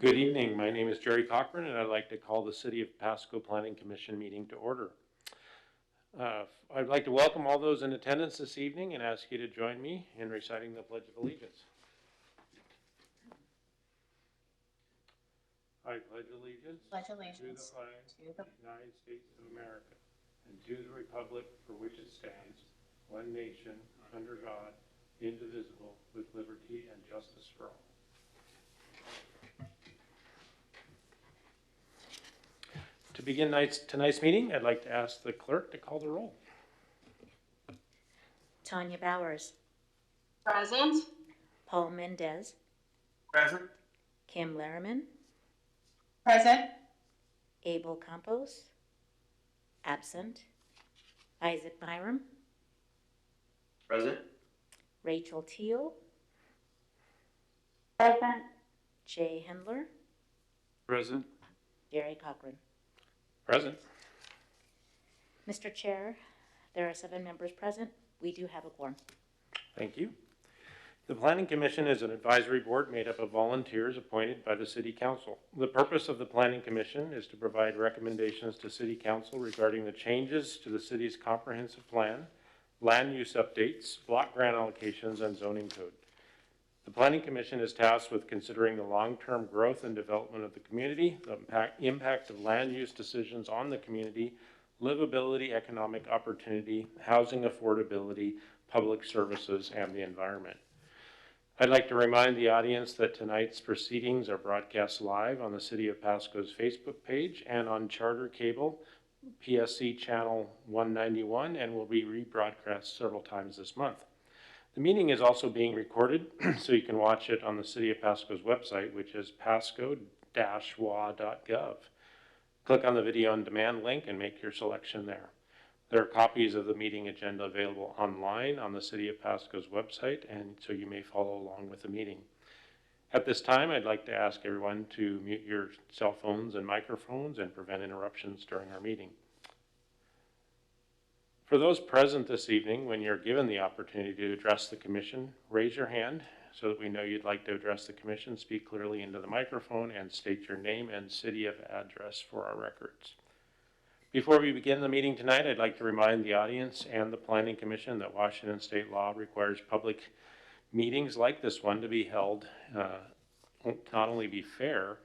Good evening. My name is Jerry Cochran, and I'd like to call the City of Pasco Planning Commission meeting to order. I'd like to welcome all those in attendance this evening and ask you to join me in reciting the Pledge of Allegiance. I pledge allegiance to the flag of the United States of America and to the republic for which it stands, one nation, under God, indivisible, with liberty and justice for all. To begin tonight's meeting, I'd like to ask the clerk to call the roll. Tanya Bowers. Present. Paul Mendez. Present. Kim Larriman. Present. Abel Campos. Absent. Isaac Byram. Present. Rachel Teal. Present. Jay Hendler. Present. Jerry Cochran. Present. Mr. Chair, there are 7 members present. We do have a quorum. Thank you. The Planning Commission is an advisory board made up of volunteers appointed by the City Council. The purpose of the Planning Commission is to provide recommendations to City Council regarding the changes to the city's comprehensive plan, land use updates, block grant allocations, and zoning code. The Planning Commission is tasked with considering the long-term growth and development of the community, the impact of land use decisions on the community, livability, economic opportunity, housing affordability, public services, and the environment. I'd like to remind the audience that tonight's proceedings are broadcast live on the City of Pasco's Facebook page and on Charter Cable, PSC Channel 191, and will be rebroadcast several times this month. The meeting is also being recorded, so you can watch it on the City of Pasco's website, which is pasco-wa.gov. Click on the video on demand link and make your selection there. There are copies of the meeting agenda available online on the City of Pasco's website, and so you may follow along with the meeting. At this time, I'd like to ask everyone to mute your cell phones and microphones and prevent interruptions during our meeting. For those present this evening, when you're given the opportunity to address the Commission, raise your hand so that we know you'd like to address the Commission, speak clearly into the microphone, and state your name and city of address for our records. Before we begin the meeting tonight, I'd like to remind the audience and the Planning Commission that Washington state law requires public meetings like this one to be held, not only be fair,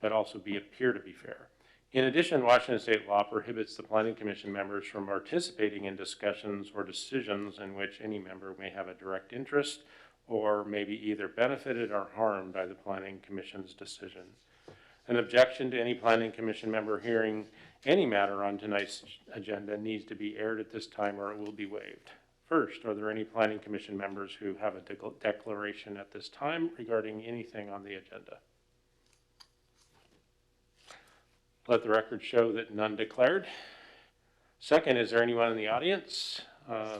but also appear to be fair. In addition, Washington state law prohibits the Planning Commission members from participating in discussions or decisions in which any member may have a direct interest or may be either benefited or harmed by the Planning Commission's decision. An objection to any Planning Commission member hearing any matter on tonight's agenda needs to be aired at this time or it will be waived. First, are there any Planning Commission members who have a declaration at this time regarding anything on the agenda? Let the record show that none declared. Second, is there anyone in the audience?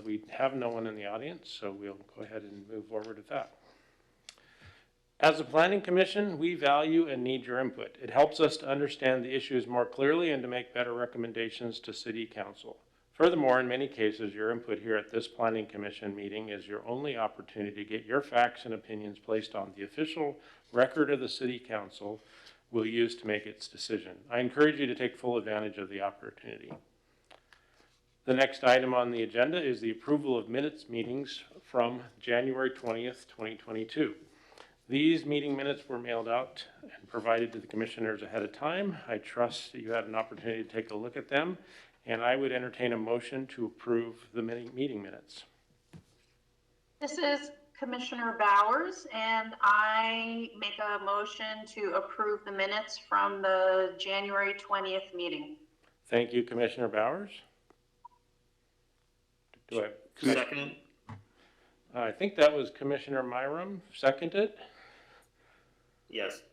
We have no one in the audience, so we'll go ahead and move forward with that. As a Planning Commission, we value and need your input. It helps us to understand the issues more clearly and to make better recommendations to City Council. Furthermore, in many cases, your input here at this Planning Commission meeting is your only opportunity to get your facts and opinions placed on the official record of the City Council will use to make its decision. I encourage you to take full advantage of the opportunity. The next item on the agenda is the approval of minutes meetings from January 20th, 2022. These meeting minutes were mailed out and provided to the commissioners ahead of time. I trust that you had an opportunity to take a look at them, and I would entertain a motion to approve the meeting minutes. This is Commissioner Bowers, and I make a motion to approve the minutes from the January 20th meeting. Thank you, Commissioner Bowers. Do I Second. I think that was Commissioner Myram, seconded. Yes.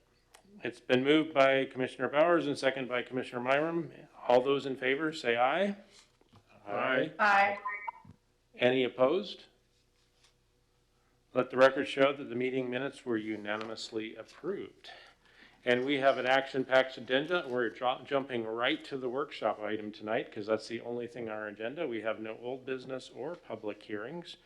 It's been moved by Commissioner Bowers and seconded by Commissioner Myram. All those in favor say aye. Aye. Aye. Any opposed? Let the record show that the meeting minutes were unanimously approved. And we have an action-packed agenda. We're jumping right to the workshop item tonight because that's the only thing on our agenda. We have no old business or public hearings.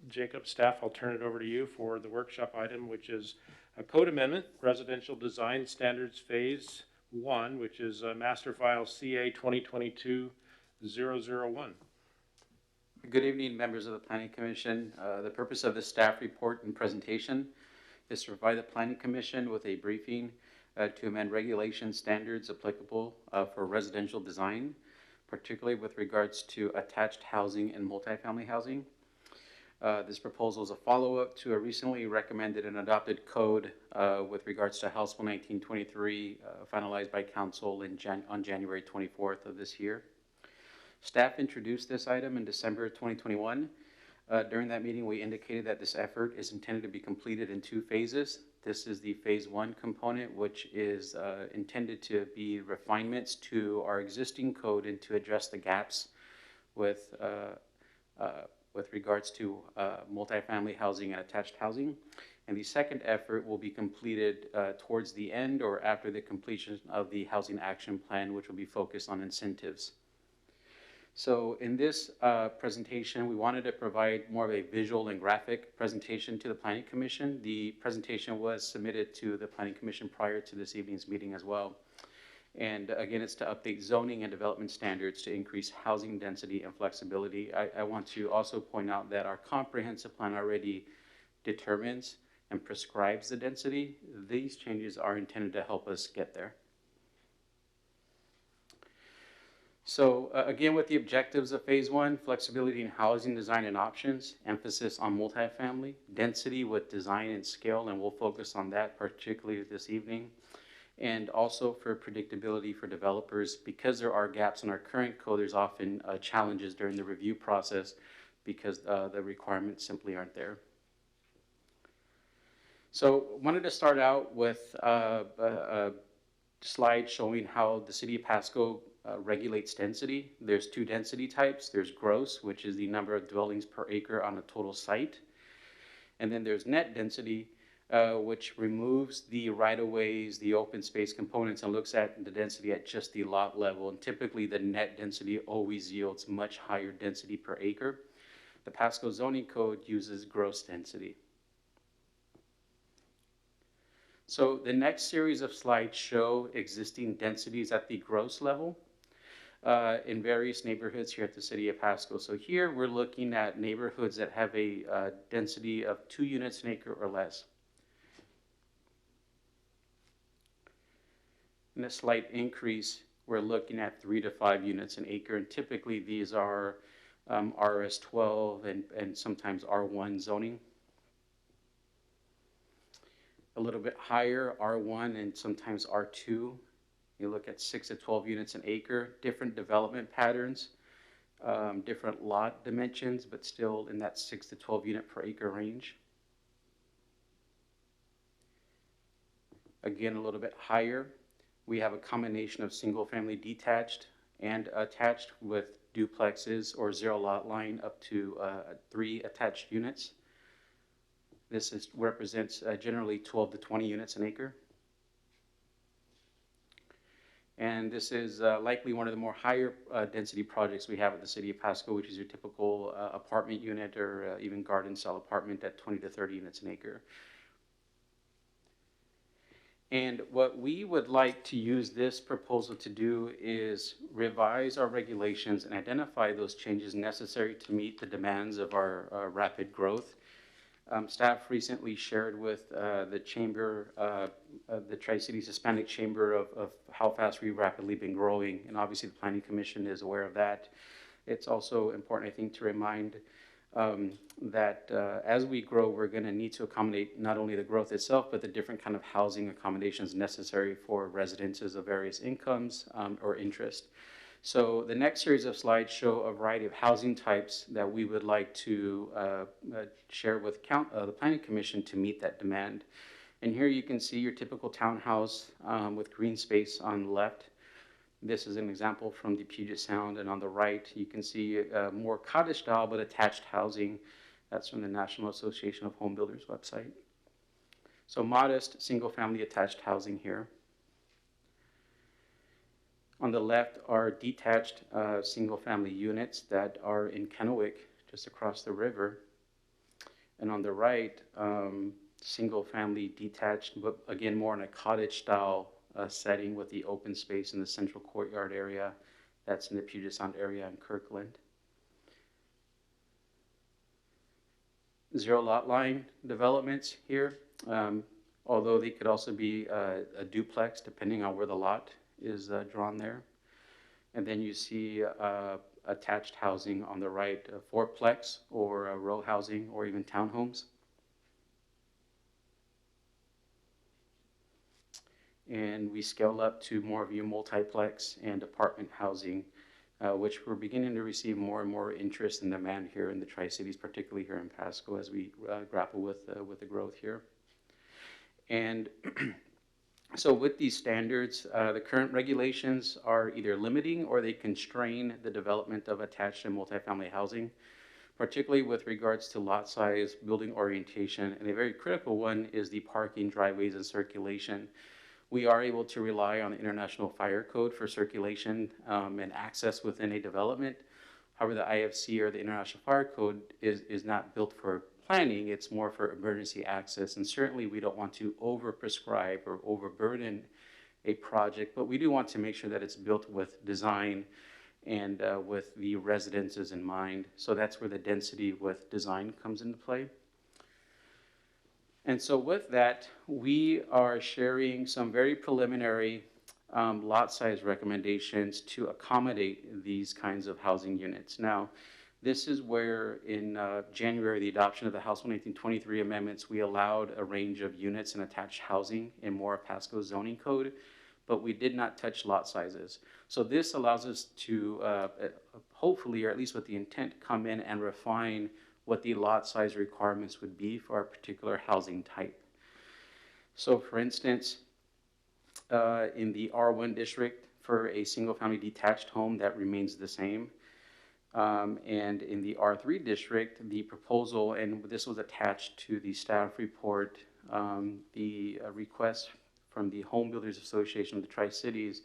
Jacob, staff, I'll turn it over to you for the workshop item, which is A code amendment, residential design standards phase 1, which is master file CA 2022-001. Good evening, members of the Planning Commission. The purpose of the staff report and presentation is to provide the Planning Commission with a briefing to amend regulation standards applicable for residential design, particularly with regards to attached housing and multifamily housing. This proposal is a follow-up to a recently recommended and adopted code with regards to House Bill 1923 finalized by Council on January 24th of this year. Staff introduced this item in December 2021. During that meeting, we indicated that this effort is intended to be completed in 2 phases. This is the phase 1 component, which is intended to be refinements to our existing code and to address the gaps with regards to multifamily housing and attached housing. And the second effort will be completed towards the end or after the completion of the Housing Action Plan, which will be focused on incentives. So in this presentation, we wanted to provide more of a visual and graphic presentation to the Planning Commission. The presentation was submitted to the Planning Commission prior to this evening's meeting as well. And again, it's to update zoning and development standards to increase housing density and flexibility. I want to also point out that our comprehensive plan already determines and prescribes the density. These changes are intended to help us get there. So again, with the objectives of phase 1, flexibility in housing design and options, emphasis on multifamily, density with design and scale, and we'll focus on that particularly this evening. And also for predictability for developers, because there are gaps in our current code, there's often challenges during the review process because the requirements simply aren't there. So wanted to start out with a slide showing how the city of Pasco regulates density. There's 2 density types. There's gross, which is the number of dwellings per acre on a total site. And then there's net density, which removes the right-of-ways, the open space components, and looks at the density at just the lot level. And typically the net density always yields much higher density per acre. The Pasco zoning code uses gross density. So the next series of slides show existing densities at the gross level in various neighborhoods here at the city of Pasco. So here we're looking at neighborhoods that have a density of 2 units an acre or less. In a slight increase, we're looking at 3 to 5 units an acre, and typically these are RS12 and sometimes R1 zoning. A little bit higher, R1 and sometimes R2. You look at 6 to 12 units an acre, different development patterns, different lot dimensions, but still in that 6 to 12 unit per acre range. Again, a little bit higher. We have a combination of single family detached and attached with duplexes or 0 lot line up to 3 attached units. This represents generally 12 to 20 units an acre. And this is likely one of the more higher density projects we have at the city of Pasco, which is your typical apartment unit or even garden style apartment at 20 to 30 units an acre. And what we would like to use this proposal to do is revise our regulations and identify those changes necessary to meet the demands of our rapid growth. Staff recently shared with the Chamber, the Tri-Cities Hispanic Chamber of how fast we've rapidly been growing, and obviously the Planning Commission is aware of that. It's also important, I think, to remind that as we grow, we're going to need to accommodate not only the growth itself, but the different kind of housing accommodations necessary for residences of various incomes or interest. So the next series of slides show a variety of housing types that we would like to share with the Planning Commission to meet that demand. And here you can see your typical townhouse with green space on the left. This is an example from the Puget Sound, and on the right you can see more cottage style but attached housing. That's from the National Association of Home Builders website. So modest single family attached housing here. On the left are detached single-family units that are in Kennewick, just across the river. And on the right, single-family detached, but again, more in a cottage-style setting with the open space in the central courtyard area. That's in the Puget Sound area in Kirkland. Zero lot line developments here, although they could also be a duplex depending on where the lot is drawn there. And then you see attached housing on the right, fourplex or row housing or even townhomes. And we scale up to more of your multiplex and apartment housing, which we're beginning to receive more and more interest and demand here in the Tri-Cities, particularly here in Pasco, as we grapple with the growth here. And so with these standards, the current regulations are either limiting or they constrain the development of attached and multifamily housing, particularly with regards to lot size, building orientation, and a very critical one is the parking, driveways, and circulation. We are able to rely on the International Fire Code for circulation and access within a development. However, the IFC or the International Fire Code is not built for planning, it's more for emergency access. And certainly we don't want to over-prescribe or overburden a project, but we do want to make sure that it's built with design and with the residences in mind. So that's where the density with design comes into play. And so with that, we are sharing some very preliminary lot size recommendations to accommodate these kinds of housing units. Now, this is where in January, the adoption of the House 1823 amendments, we allowed a range of units and attached housing in more Pasco zoning code, but we did not touch lot sizes. So this allows us to hopefully, or at least with the intent, come in and refine what the lot size requirements would be for our particular housing type. So for instance, in the R1 district for a single family detached home, that remains the same. And in the R3 district, the proposal, and this was attached to the staff report, the request from the Home Builders Association of the Tri-Cities,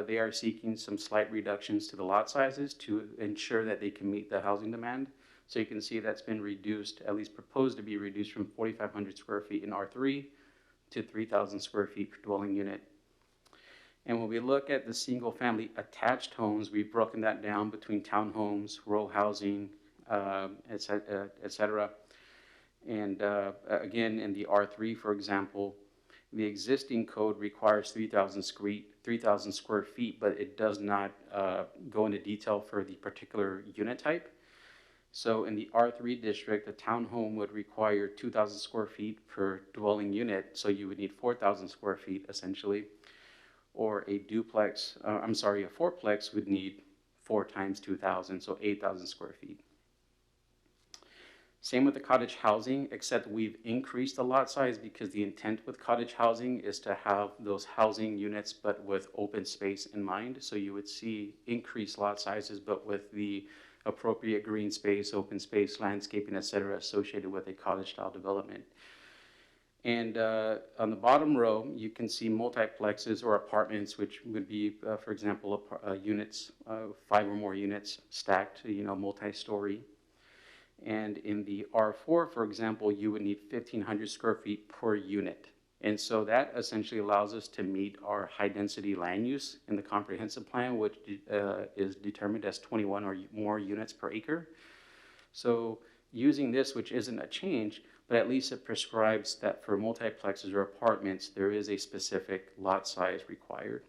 they are seeking some slight reductions to the lot sizes to ensure that they can meet the housing demand. So you can see that's been reduced, at least proposed to be reduced from 4,500 square feet in R3 to 3,000 square feet per dwelling unit. And when we look at the single family attached homes, we've broken that down between townhomes, row housing, et cetera. And again, in the R3, for example, the existing code requires 3,000 square feet, but it does not go into detail for the particular unit type. So in the R3 district, a townhome would require 2,000 square feet per dwelling unit, so you would need 4,000 square feet essentially. Or a duplex, a fourplex would need 4 times 2,000, so 8,000 square feet. Same with the cottage housing, except we've increased the lot size because the intent with cottage housing is to have those housing units, but with open space in mind. So you would see increased lot sizes, but with the appropriate green space, open space, landscaping, et cetera, associated with a cottage style development. And on the bottom row, you can see multiplexes or apartments, which would be, for example, units, 5 or more units stacked, multi-story. And in the R4, for example, you would need 1,500 square feet per unit. And so that essentially allows us to meet our high density land use in the comprehensive plan, which is determined as 21 or more units per acre. So using this, which isn't a change, but at least it prescribes that for multiplexes or apartments, there is a specific lot size required.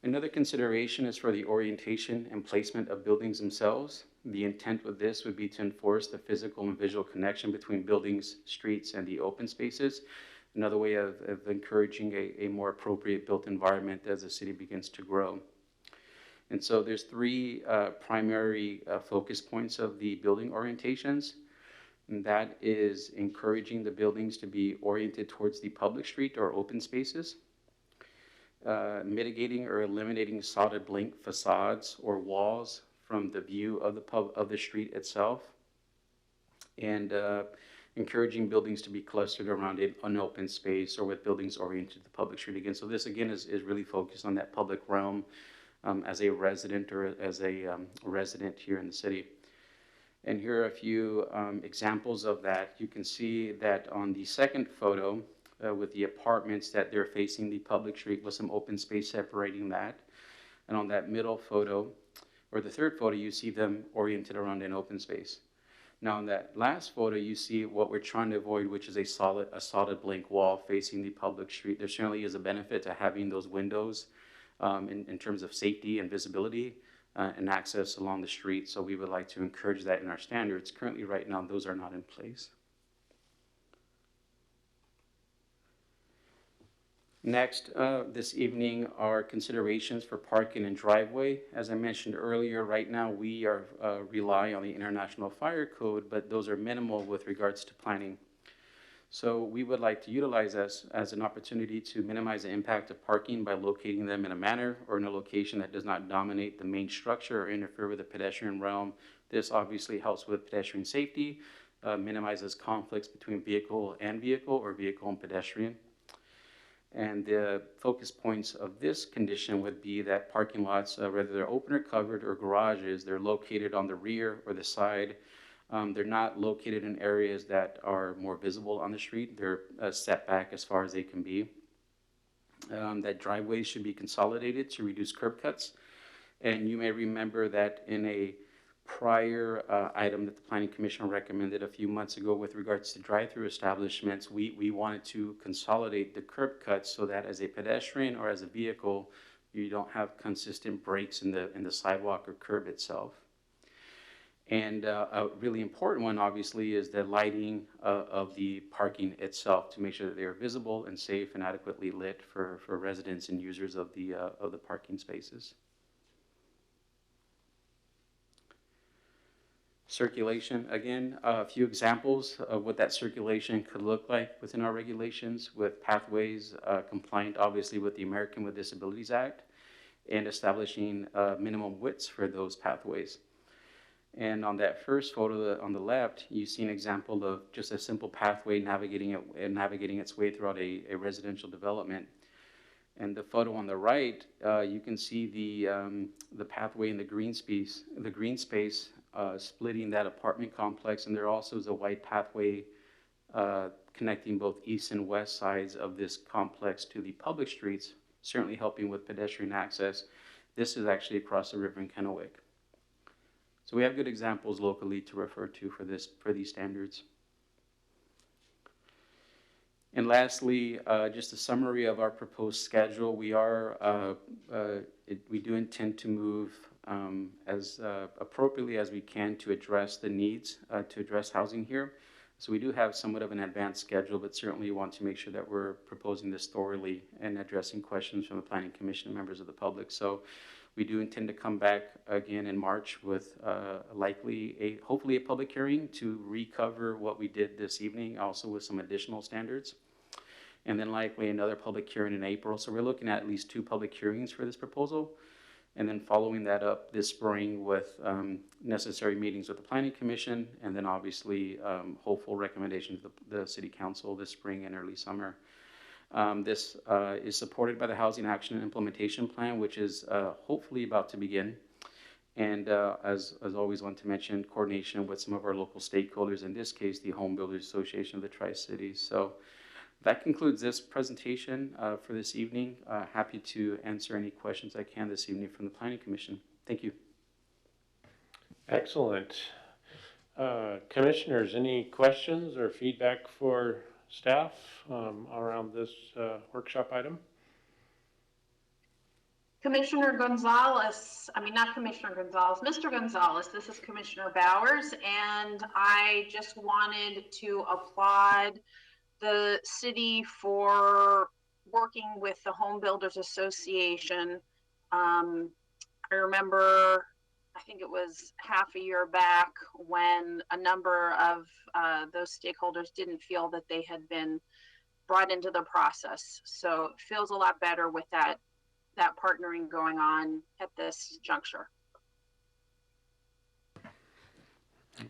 Another consideration is for the orientation and placement of buildings themselves. The intent with this would be to enforce the physical and visual connection between buildings, streets, and the open spaces. Another way of encouraging a more appropriate built environment as the city begins to grow. And so there's 3 primary focus points of the building orientations. And that is encouraging the buildings to be oriented towards the public street or open spaces. Mitigating or eliminating solid blank facades or walls from the view of the street itself, and encouraging buildings to be clustered around an open space or with buildings oriented to the public street again. So this again is really focused on that public realm as a resident or as a resident here in the city. And here are a few examples of that. You can see that on the second photo with the apartments that they're facing the public street with some open space separating that. And on that middle photo, or the third photo, you see them oriented around an open space. Now in that last photo, you see what we're trying to avoid, which is a solid blank wall facing the public street. There certainly is a benefit to having those windows in terms of safety and visibility and access along the street. So we would like to encourage that in our standards. Currently, right now, those are not in place. Next, this evening are considerations for parking and driveway. As I mentioned earlier, right now we are rely on the International Fire Code, but those are minimal with regards to planning. So we would like to utilize this as an opportunity to minimize the impact of parking by locating them in a manner or in a location that does not dominate the main structure or interfere with the pedestrian realm. This obviously helps with pedestrian safety, minimizes conflicts between vehicle and vehicle or vehicle and pedestrian. And the focus points of this condition would be that parking lots, whether they're open or covered or garages, they're located on the rear or the side. They're not located in areas that are more visible on the street. They're set back as far as they can be. That driveways should be consolidated to reduce curb cuts. And you may remember that in a prior item that the Planning Commission recommended a few months ago with regards to drive-through establishments, we wanted to consolidate the curb cuts so that as a pedestrian or as a vehicle, you don't have consistent breaks in the sidewalk or curb itself. And a really important one, obviously, is the lighting of the parking itself to make sure that they are visible and safe and adequately lit for residents and users of the parking spaces. Circulation, again, a few examples of what that circulation could look like within our regulations with pathways compliant, obviously, with the American with Disabilities Act and establishing minimum widths for those pathways. And on that first photo on the left, you see an example of just a simple pathway navigating its way throughout a residential development. And the photo on the right, you can see the pathway in the green space, splitting that apartment complex. And there also is a wide pathway connecting both east and west sides of this complex to the public streets, certainly helping with pedestrian access. This is actually across the river in Kennewick. So we have good examples locally to refer to for these standards. And lastly, just a summary of our proposed schedule. We do intend to move as appropriately as we can to address the needs, to address housing here. So we do have somewhat of an advanced schedule, but certainly want to make sure that we're proposing this thoroughly and addressing questions from the Planning Commission and members of the public. So we do intend to come back again in March with hopefully a public hearing to recover what we did this evening, also with some additional standards. And then likely another public hearing in April. So we're looking at least 2 public hearings for this proposal. And then following that up this spring with necessary meetings with the Planning Commission, and then obviously hopeful recommendations to the City Council this spring and early summer. This is supported by the Housing Action and Implementation Plan, which is hopefully about to begin. And as always, want to mention coordination with some of our local stakeholders, in this case, the Home Builders Association of the Tri-Cities. So that concludes this presentation for this evening. Happy to answer any questions I can this evening from the Planning Commission. Thank you. Excellent. Commissioners, any questions or feedback for staff around this workshop item? Commissioner Gonzalez, not Commissioner Gonzalez, Mr. Gonzalez, this is Commissioner Bowers, and I just wanted to applaud the city for working with the Home Builders Association. I remember, I think it was half a year back when a number of those stakeholders didn't feel that they had been brought into the process. So it feels a lot better with that partnering going on at this juncture.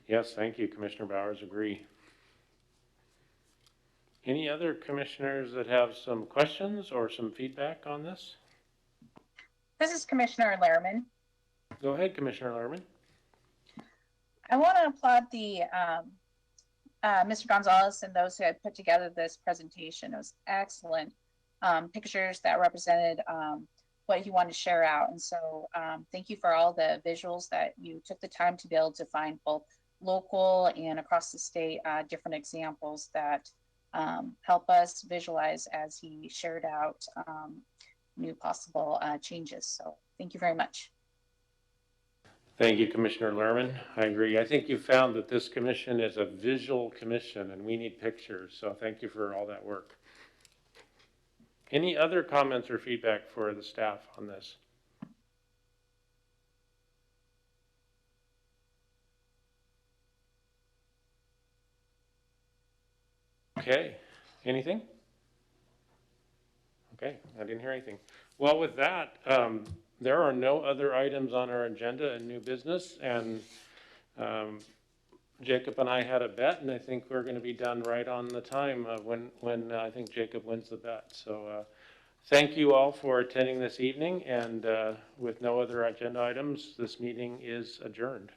Yes, thank you, Commissioner Bowers. Agree. Any other commissioners that have some questions or some feedback on this? This is Commissioner Lehrman. Go ahead, Commissioner Lerman. I want to applaud the Mr. Gonzalez and those who had put together this presentation. It was excellent pictures that represented what he wanted to share out. And so thank you for all the visuals that you took the time to be able to find both local and across the state different examples that help us visualize as he shared out new possible changes. So thank you very much. Thank you, Commissioner Lerman. I agree. I think you found that this commission is a visual commission and we need pictures. So thank you for all that work. Any other comments or feedback for the staff on this? Okay, anything? Okay, I didn't hear anything. Well, with that, there are no other items on our agenda in new business, and Jacob and I had a bet, and I think we're going to be done right on the time when I think Jacob wins the bet. So thank you all for attending this evening, and with no other agenda items, this meeting is adjourned.